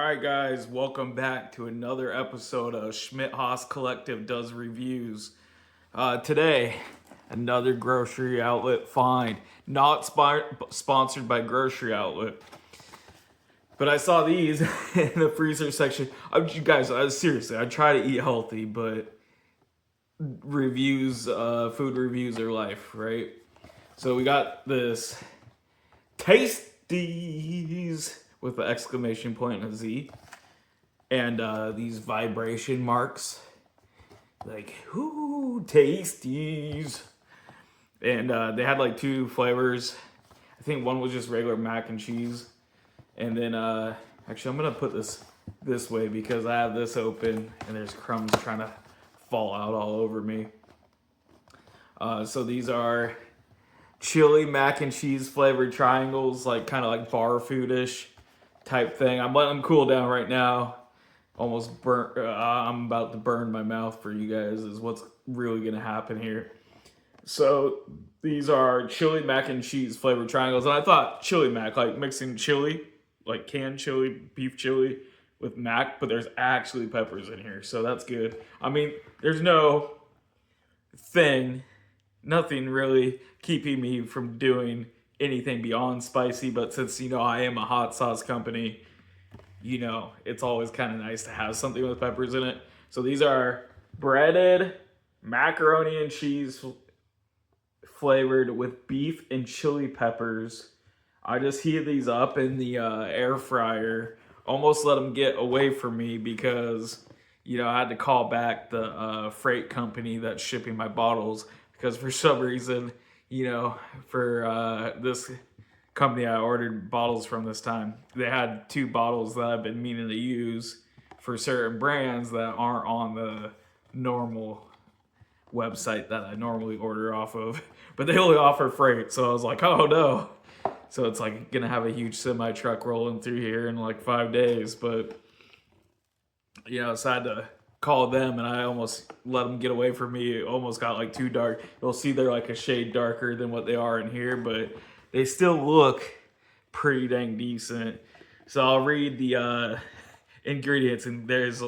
right, guys, welcome back to another episode of Schmidt Haas Collective Does Reviews. Today, another grocery outlet find, not sponsored by Grocery Outlet, but I saw these in the freezer section. You guys, seriously, I try to eat healthy, but food reviews are life, right? So we got this Tasties with the exclamation point and a Z, and these vibration marks, like "Ooh, Tasties," and they had like two flavors. I think one was just regular mac and cheese, and then actually I'm gonna put this way because I have this open and there's crumbs trying to fall out all over me. So these are chili mac and cheese flavored triangles, like kind of like bar foodish type thing. I'm letting them cool down right now. Almost burnt. I'm about to burn my mouth for you guys. Is what's really gonna happen here. So these are chili mac and cheese flavored triangles, and I thought chili mac, like mixing chili, like canned chili, beef chili with mac, but there's actually peppers in here, so that's good. I mean, there's nothing really keeping me from doing anything beyond spicy, but since I am a hot sauce company, it's always kind of nice to have something with peppers in it. So these are breaded macaroni and cheese flavored with beef and chili peppers. I just heat these up in the air fryer, almost let them get away from me because I had to call back the freight company that's shipping my bottles because for some reason, for this company I ordered bottles from this time, they had two bottles that I've been meaning to use for certain brands that aren't on the normal website that I normally order off of, but they only offer freight. So I was like, oh no. So it's like gonna have a huge semi truck rolling through here in like 5 days, but so I had to call them and I almost let them get away from me. It almost got like too dark. You'll see they're like a shade darker than what they are in here, but they still look pretty dang decent. So I'll read the ingredients, and there's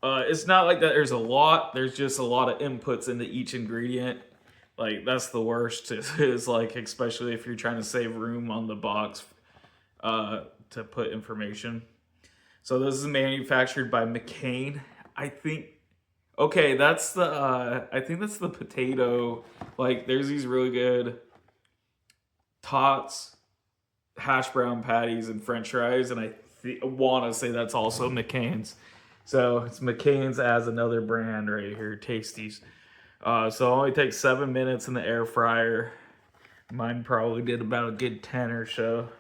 it's not like that there's a lot. There's just a lot of inputs into each ingredient. Like that's the worst. Is like, especially if you're trying to save room on the box to put information. So this is manufactured by McCain. I think. Okay, that's the. I think that's the potato. Like, there's these really good tots, hash brown patties, and French fries, and I want to say that's also McCain's. So it's McCain's as another brand right here, Tasties. So it only takes 7 minutes in the air fryer. Mine probably did about a good 10 or so.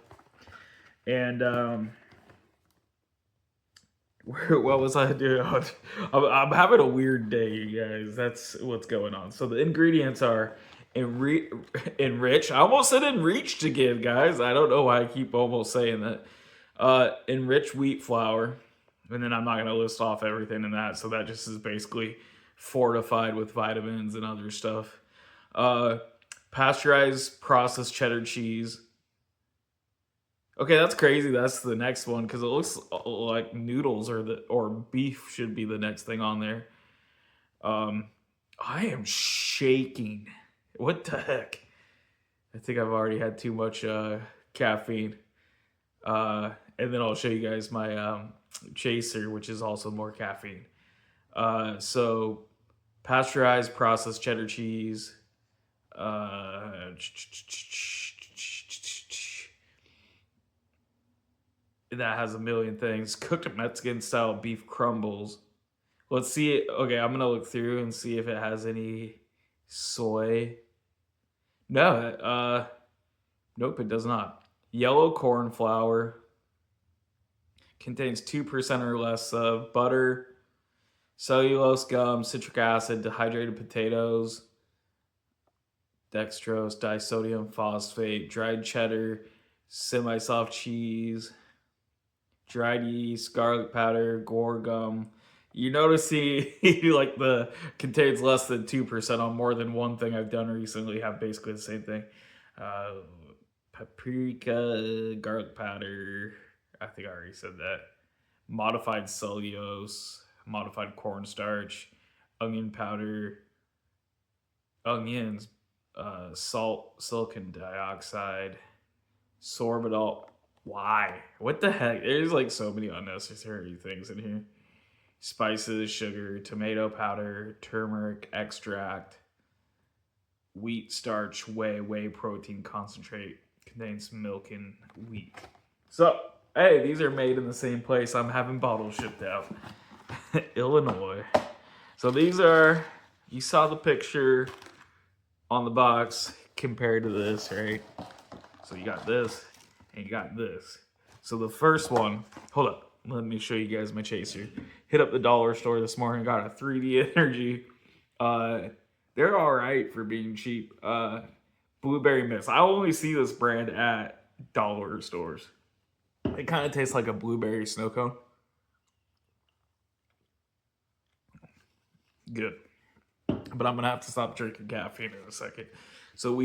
And what was I doing? I'm having a weird day, you guys. That's what's going on. So the ingredients are enrich. I almost said enriched again, guys. I don't know why I keep almost saying that. Enriched wheat flour. And then I'm not going to list off everything in that. So that just is basically fortified with vitamins and other stuff. Pasteurized processed cheddar cheese. Okay, that's crazy. That's the next one because it looks like noodles or beef should be the next thing on there. I am shaking. What the heck? I think I've already had too much caffeine. And then I'll show you guys my chaser, which is also more caffeine. So pasteurized processed cheddar cheese. That has a million things. Cooked Mexican style beef crumbles. Let's see it. Okay, I'm gonna look through and see if it has any soy. No, nope, it does not. Yellow corn flour. Contains 2% or less of butter, cellulose gum, citric acid, dehydrated potatoes, dextrose, disodium phosphate, dried cheddar, semi-soft cheese, dried yeast, garlic powder, gore gum. You notice he like the contains less than 2% on more than one thing I've done recently. Have basically the same thing. Paprika, garlic powder. I think I already said that. Modified cellulose, modified cornstarch, onion powder, onions, salt, silicon dioxide, sorbitol. Why? What the heck? There's like so many unnecessary things in here. Spices, sugar, tomato powder, turmeric extract, wheat starch, whey protein concentrate, contains milk and wheat. So, hey, these are made in the same place I'm having bottles shipped out. Illinois. So these are, you saw the picture on the box compared to this, right? So you got this and you got this. So the first one, hold up, let me show you guys my chaser. Hit up the dollar store this morning, got a 3D Energy. They're all right for being cheap. Blueberry Mist. I only see this brand at dollar stores. It kind of tastes like a blueberry snow cone. Good. But I'm going to have to stop drinking caffeine in a second. So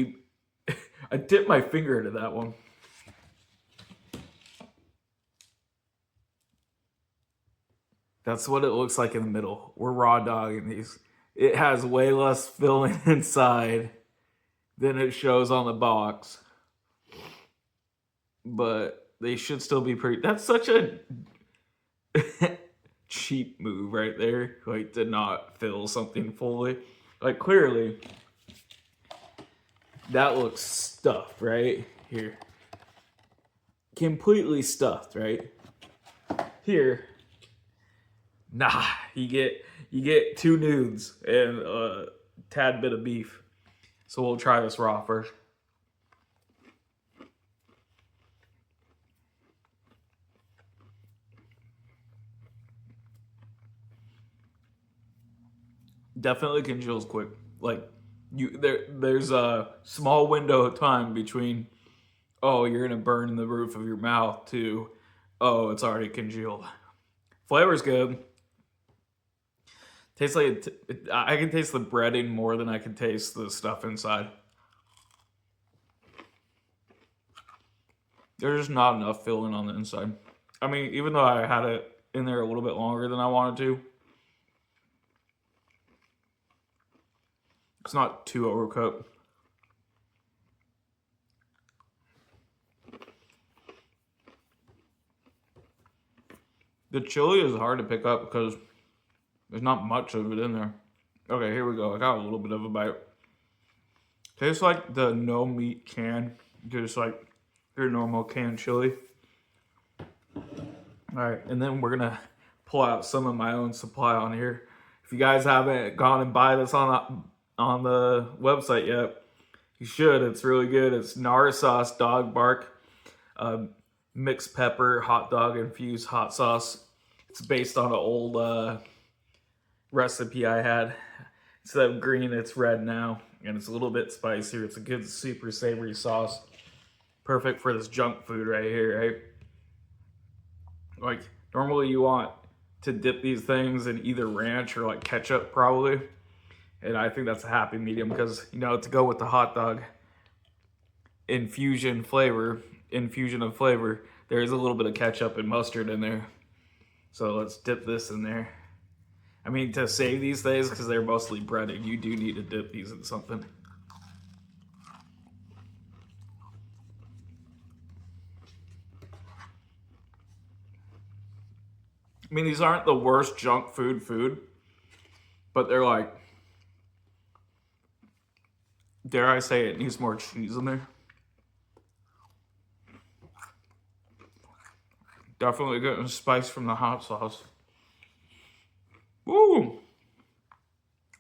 I dipped my finger into that one. That's what it looks like in the middle. We're raw dogging these. It has way less filling inside than it shows on the box. But they should still be pretty. That's such a cheap move right there. Like, to not fill something fully. Like, clearly, that looks stuffed, right? Here. Completely stuffed, right? Here. Nah, you get 2 nudes and a tad bit of beef. So we'll try this raw first. Definitely congeals quick. Like, there's a small window of time between, oh, you're gonna burn the roof of your mouth, to, oh, it's already congealed. Flavor's good. Tastes like I can taste the breading more than I can taste the stuff inside. There's just not enough filling on the inside. I mean, even though I had it in there a little bit longer than I wanted to, it's not too overcooked. The chili is hard to pick up because there's not much of it in there. Okay, here we go. I got a little bit of a bite. Tastes like the no meat can, just like your normal canned chili. All right, and then we're gonna pull out some of my own supply on here. If you guys haven't gone and buy this on the website yet, you should. It's really good. It's Nar sauce, dog bark, mixed pepper, hot dog infused hot sauce. It's based on an old recipe I had. Instead of green, it's red now, and it's a little bit spicier. It's a good super savory sauce, perfect for this junk food right here, right? Like, normally you want to dip these things in either ranch or like ketchup probably, and I think that's a happy medium because, you know, to go with the hot dog infusion of flavor, there's a little bit of ketchup and mustard in there. So let's dip this in there. I mean, to save these things, because they're mostly breaded, you do need to dip these in something. I mean, these aren't the worst junk food, but they're like, dare I say, it needs more cheese in there. Definitely getting spice from the hot sauce. Woo!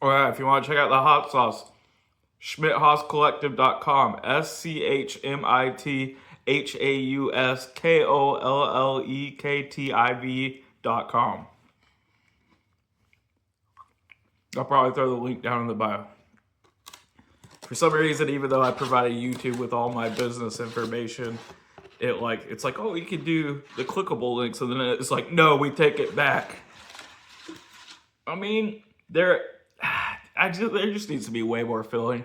Oh yeah, if you want to check out the hot sauce, SchmidtHausCollective.com. SchmidtHausKollectiv.com. I'll probably throw the link down in the bio. For some reason, even though I provided YouTube with all my business information, it's like, oh, you can do the clickable links, and then it's like, no, we take it back. I mean, there just needs to be way more filling.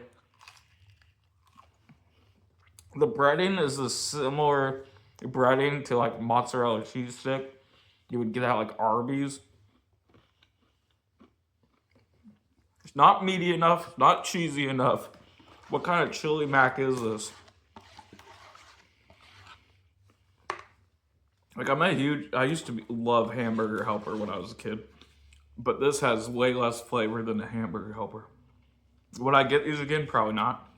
The breading is breading to like mozzarella cheese stick, you would get that like Arby's. It's not meaty enough, not cheesy enough. What kind of chili mac is this? Like I used to love Hamburger Helper when I was a kid. But this has way less flavor than a Hamburger Helper. Would I get these again? Probably not.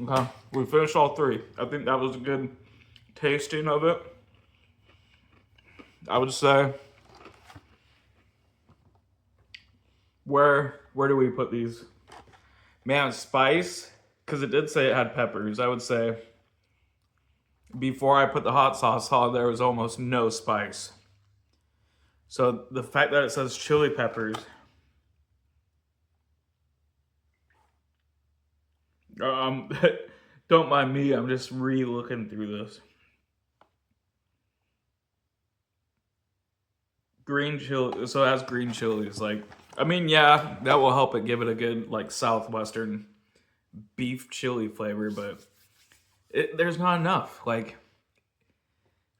Okay, we finished all three. I think that was a good tasting of it. I would say, where do we put these? Man, spice, because it did say it had peppers. I would say, before I put the hot sauce on, there was almost no spice. So the fact that it says chili peppers, don't mind me, I'm just re-looking through this. Green chili, so it has green chilies. Like, I mean, yeah, that will help it give it a good, like, southwestern beef chili flavor, but there's not enough. Like,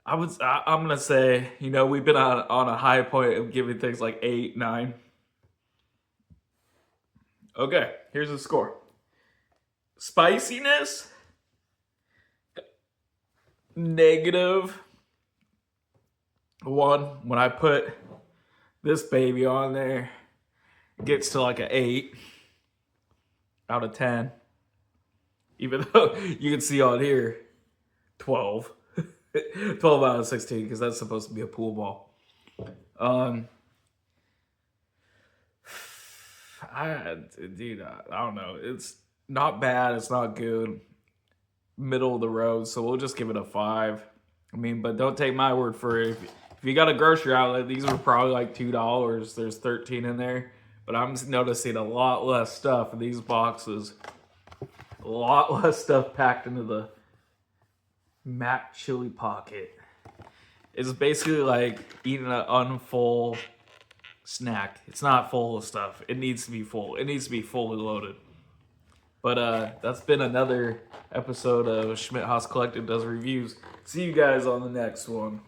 I'm gonna say, you know, we've been on a high point of giving things like 8, 9. Okay, here's the score. Spiciness, -1. When I put this baby on there, it gets to like an 8 out of 10. Even though you can see on here, 12. 12 out of 16, because that's supposed to be a pool ball. I don't know. It's not bad. It's not good. Middle of the road. So we'll just give it a 5. I mean, but don't take my word for it. If you got a grocery outlet, these were probably like $2. There's 13 in there. But I'm noticing a lot less stuff in these boxes. A lot less stuff packed into the Mac Chili Pocket. It's basically like eating an unfull snack. It's not full of stuff. It needs to be full. It needs to be fully loaded. But that's been another episode of Schmidt Haas Collective Does Reviews. See you guys on the next one.